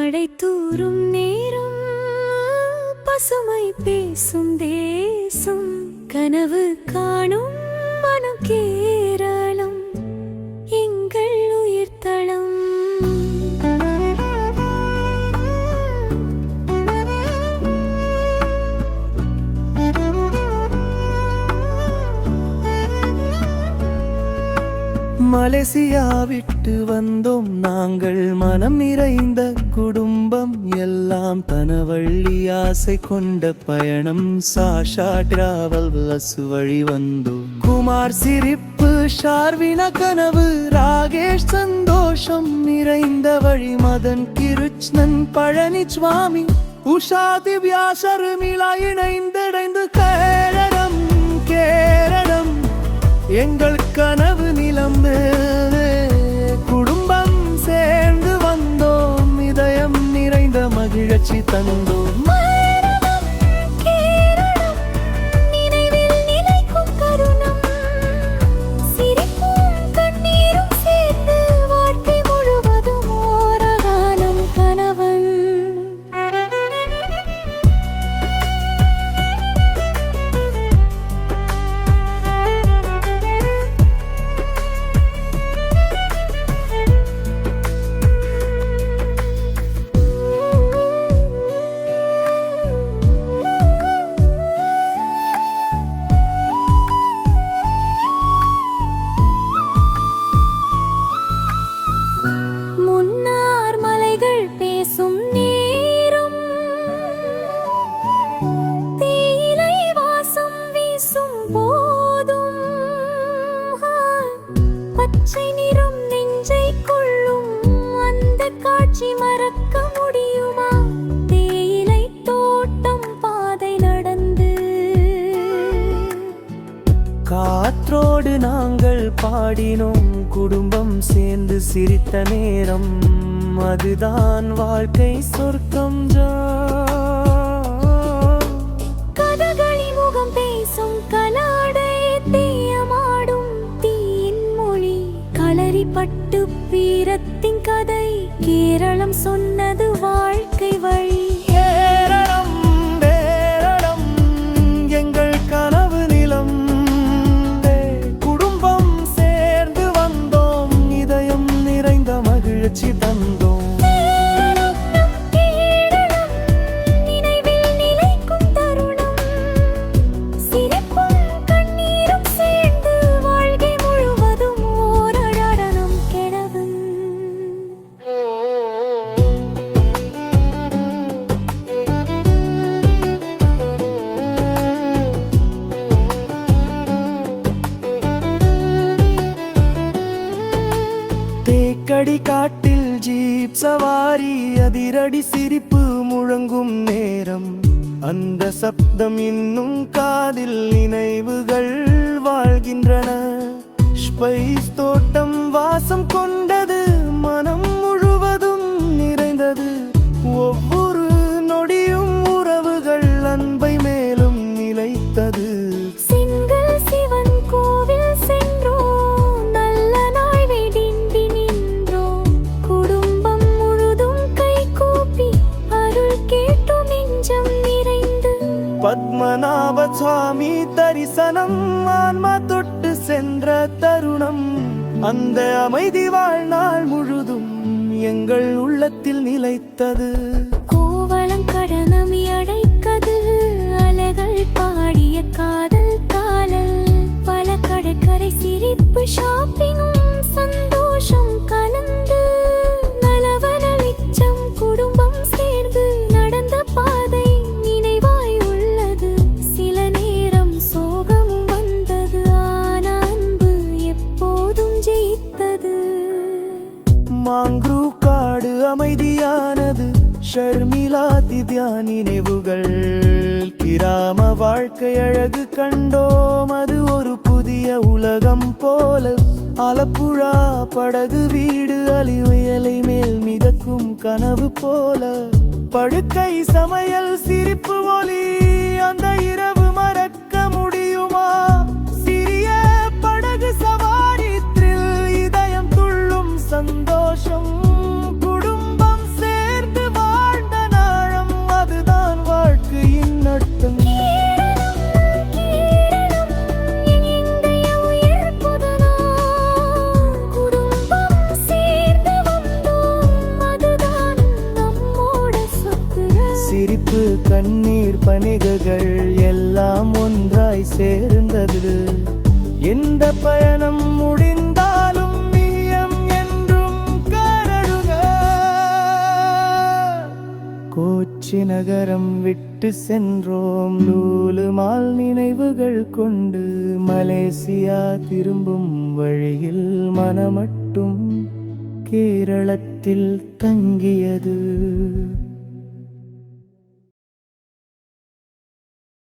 மழை தூறும் நேரம் பசுமை பேசும் தேசம் கனவு காணும் மனம் கேரளம் எங்கள் உயிர்த்தளம். மலேசியா விட்டு வந்தோம் நாங்கள், மனம் நிறைந்த குடும்பம் எல்லாம். தனவள்ளி ஆசை கொண்ட பயணம், சாஷா டிராவல் பஸ் வழி வந்தோம். குமார் சிரிப்பு, ஷார்வின கனவு, ராகேஷ் சந்தோஷம் நிறைந்த வழி. மதன் கிருஷ்ணன் பழனி சுவாமி, உஷா திவ்யா ஷர்மிளா இணைந்தடைந்து கேரளம் கேரளம் எங்கள் கனவு நிலம். குடும்பம் சேர்ந்து வந்தோம், இதயம் நிறைந்த மகிழ்ச்சி தந்தோம். பச்சை நிறம் நெஞ்சை கொள்ளும் அந்த காட்சி மறக்க முடியுமா? தேயிலை தோட்டம் பாதை நடந்து காற்றோடு நாங்கள் பாடினோம், குடும்பம் சேர்ந்து சிரித்த நேரம். அதுதான் வாழ்க்கை சொர்க்கம். கதகளி முகம் பேசும் கலாடை தீயமாடும் தீயின் மொழி. களரிப்பட்டு வீரத்தின் கதை, கேரளம் சொன்னது வாழ்க்கை வழி. கேரளம் கேரளம் எங்கள் கனவு நிலம். குடும்பம் சேர்ந்து வந்தோம், இதயம் நிறைந்த மகிழ்ச்சி தந்தோம். தேக்கடி காட்டில் ஜீப் சவாரி, அதிரடி சிரிப்பு முழங்கும் நேரம். அந்த சப்தம் இன்னும் காதில், நினைவுகள் வாழ்கின்றன. ஸ்பைஸ் தோட்டம் வாசம் கொண்டது, மனம் முழுவதும் நிறைந்தது. ஒவ்வொரு நொடியும் உறவுகள் அன்பை மேலும் நிலைத்தது. பத்மநாப சுவாமி தரிசனம், ஆன்மா தொட்டு சென்ற தருணம். அந்த அமைதி வாழ்நாள் முழுதும் எங்கள் உள்ளத்தில் நிலைத்தது. கோவளம் கடனமி அடைக்கது, அலைகள் பாடிய காதல் காலல். பல கடற்கரை சிரிப்பு, ஷாப்பிங்கும் சந்தோஷம் கலந்து. நலவன மிச்சம் குடும்பம் சேர்ந்து நடந்த பாதை மாங்க்ரூ காடு அமைதியானது. ஷர்மிளா திவ்யா நினைவுகள், கிராம வாழ்க்கை அழகு கண்டோம். அது ஒரு புதிய உலகம் போல. ஆலப்புழா படகு வீடு, அலிவயலை மேல் மிதக்கும் கனவு போல. படுக்கை சமையல் சிரிப்பு ஒலி, அந்த இரவு மறக்க முடியுமா? சிறிய படகு சவாரி த்ரில், இதயம் துள்ளும் சந்தோஷம். குடும்பம் சேர்ந்து சிரிப்பு கண்ணீர் பணிகள் எல்லாம் ஒன்றாய் சேர்ந்தது எந்த பயணம் முடிந்தாலும் நீயம் என்றும் காரடுக கோச்சி நகரம் விட்டு சென்றோம் லூலு மால் நினைவுகள் கொண்டு மலேசியா திரும்பும் வழியில் மனமட்டும் கேரளத்தில் தங்கியது.